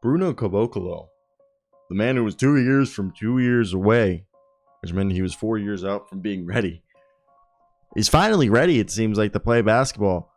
Bruno Caboclo, the man who was 2 years from 2 years away, which meant he was 4 years out from being ready, is finally ready, it seems like, to play basketball.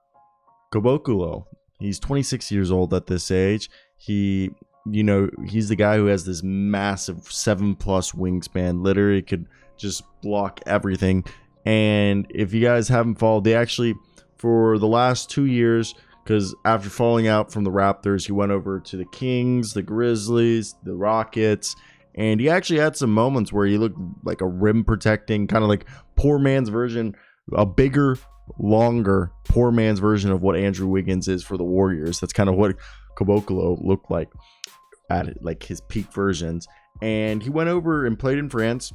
Caboclo, he's 26 years old at this age. He's the guy who has this massive 7+ wingspan, literally could just block everything. And if you guys haven't followed, they actually, for the last 2 years, because after falling out from the Raptors, he went over to the Kings, the Grizzlies, the Rockets, and he actually had some moments where he looked like a rim protecting, kind of like poor man's version, a bigger, longer, poor man's version of what Andrew Wiggins is for the Warriors. That's kind of what Caboclo looked like at like his peak versions. And he went over and played in France,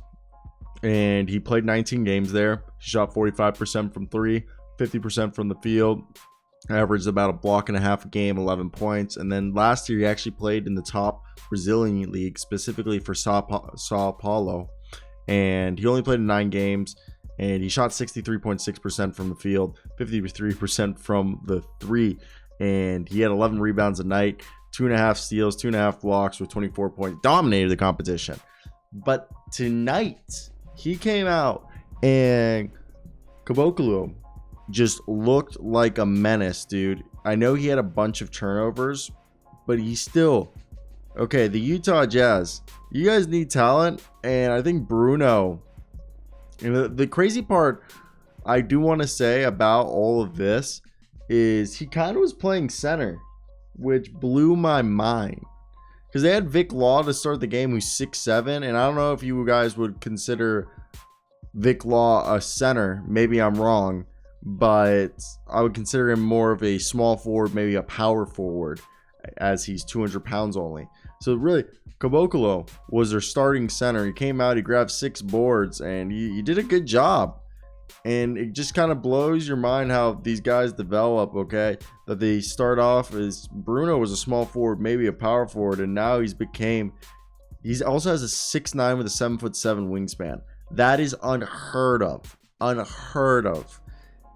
and he played 19 games there. He shot 45% from three, 50% from the field, averaged about a block and a half a game, 11 points. And then last year he actually played in the top Brazilian league, specifically for Sao Paulo, and he only played in 9 games, and he shot 63.6% from the field, 53% from the three, and he had 11 rebounds a night, 2.5 steals, 2.5 blocks with 24 points, dominated the competition. But tonight he came out and Caboclo just looked like a menace, dude. I know he had a bunch of turnovers, but he still... Okay, the Utah Jazz, you guys need talent, and I think Bruno... And the crazy part I do want to say about all of this is he kind of was playing center, which blew my mind. Because they had Vic Law to start the game, who's 6'7", and I don't know if you guys would consider Vic Law a center. Maybe I'm wrong, but I would consider him more of a small forward, maybe a power forward, as he's 200 pounds only. So really, Caboclo was their starting center. He came out, he grabbed 6 boards, and he did a good job. And it just kind of blows your mind how these guys develop, okay? That they start off as Bruno was a small forward, maybe a power forward, and now he also has a 6'9" with a 7'7" wingspan. That is unheard of. Unheard of.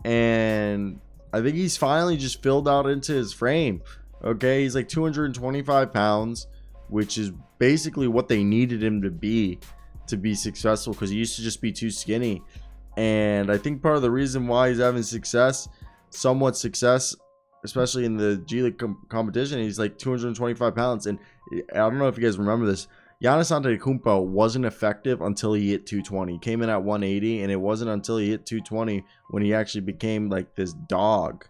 And I think he's finally just filled out into his frame. Okay, he's like 225 pounds, which is basically what they needed him to be successful, because he used to just be too skinny. And I think part of the reason why he's having somewhat success, especially in the G League competition, he's like 225 pounds. And I don't know if you guys remember this, Giannis Antetokounmpo wasn't effective until he hit 220. He came in at 180, and it wasn't until he hit 220 when he actually became like this dog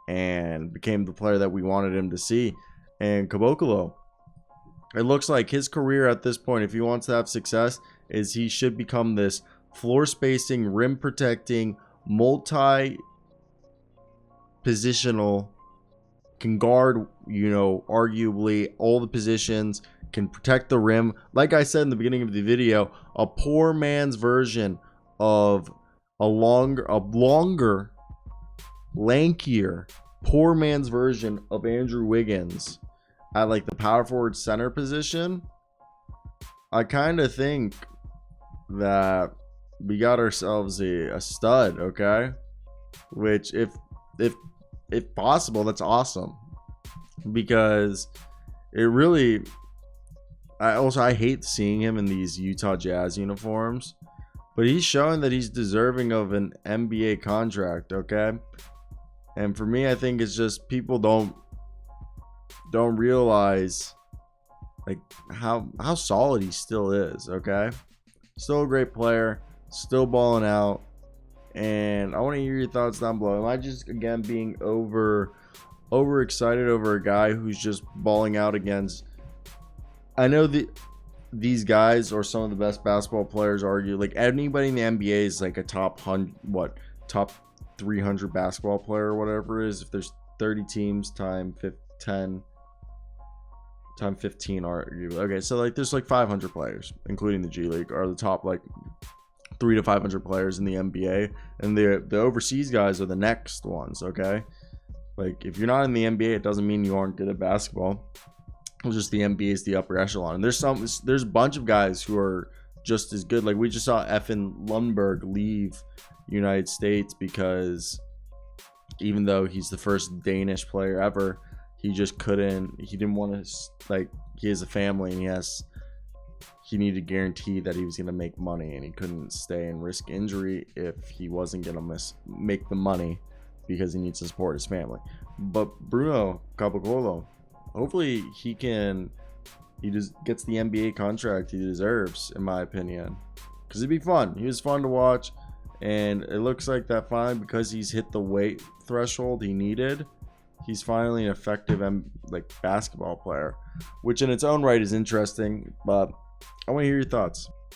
and became the player that we wanted him to see. And Caboclo, it looks like his career at this point, if he wants to have success, is he should become this floor spacing, rim protecting, multi-positional, can guard, arguably all the positions, can protect the rim. Like I said in the beginning of the video, a poor man's version of a longer, lankier, poor man's version of Andrew Wiggins at like the power forward center position. I kind of think that we got ourselves a stud, okay? Which if possible, that's awesome, because it really... I hate seeing him in these Utah Jazz uniforms, but he's showing that he's deserving of an NBA contract, okay? And for me, I think it's just people don't realize like how solid he still is, okay? Still a great player, still balling out, and I want to hear your thoughts down below. Am I just again being over excited over a guy who's just balling out against... I know these guys are some of the best basketball players, argue. Like anybody in the NBA is like a top 300 basketball player or whatever it is. If there's 30 teams time 15 arguably. Okay, so like there's like 500 players, including the G League, are the top like 300 to 500 players in the NBA, and the overseas guys are the next ones, okay? Like if you're not in the NBA, it doesn't mean you aren't good at basketball. It's just the NBA is the upper echelon. And there's a bunch of guys who are just as good. Like we just saw Effin Lundberg leave United States because even though he's the first Danish player ever, he just couldn't. He didn't want to he has a family and he needed to guarantee that he was going to make money, and he couldn't stay and risk injury if he wasn't going to make the money because he needs to support his family. But Bruno Caboclo, hopefully he just gets the NBA contract he deserves, in my opinion, because it'd be fun. He was fun to watch, and it looks like that finally, because he's hit the weight threshold he needed, he's finally an effective basketball player, which in its own right is interesting. But I want to hear your thoughts.